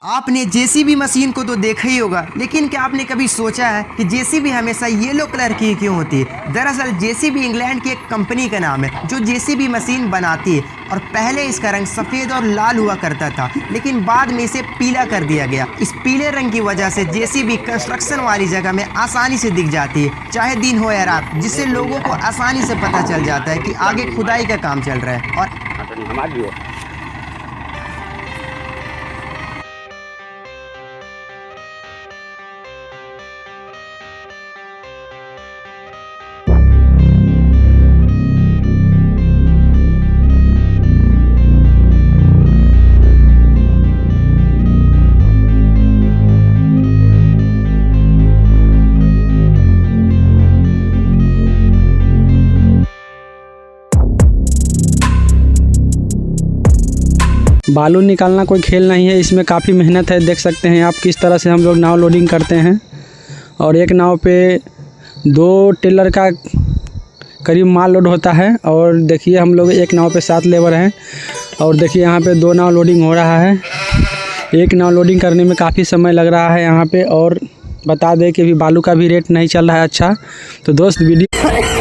आपने JCB machine को तो देखा ही होगा, लेकिन क्या आपने कभी सोचा है कि जेसीबी हमेशा येलो कलर की क्यों होती है? दरअसल जेसीबी इंग्लैंड की एक कंपनी का नाम है जो जेसीबी मशीन बनाती है और पहले इसका रंग सफ़ेद और लाल हुआ करता था, लेकिन बाद में इसे पीला कर दिया गया। इस पीले रंग की वजह से जेसीबी कंस्ट्रक्शन वाली जगह में आसानी से दिख जाती है, चाहे दिन हो या रात, जिससे लोगों को आसानी से पता चल जाता है कि आगे खुदाई का काम चल रहा है। और बालू निकालना कोई खेल नहीं है, इसमें काफ़ी मेहनत है। देख सकते हैं आप किस तरह से हम लोग नाव लोडिंग करते हैं और एक नाव पे 2 टेलर का करीब माल लोड होता है। और देखिए हम लोग एक नाव पे 7 लेबर हैं और देखिए यहाँ पे 2 नाव लोडिंग हो रहा है। एक नाव लोडिंग करने में काफ़ी समय लग रहा है यहाँ पे। और बता दें कि अभी बालू का भी रेट नहीं चल रहा है अच्छा। तो दोस्त वीडियो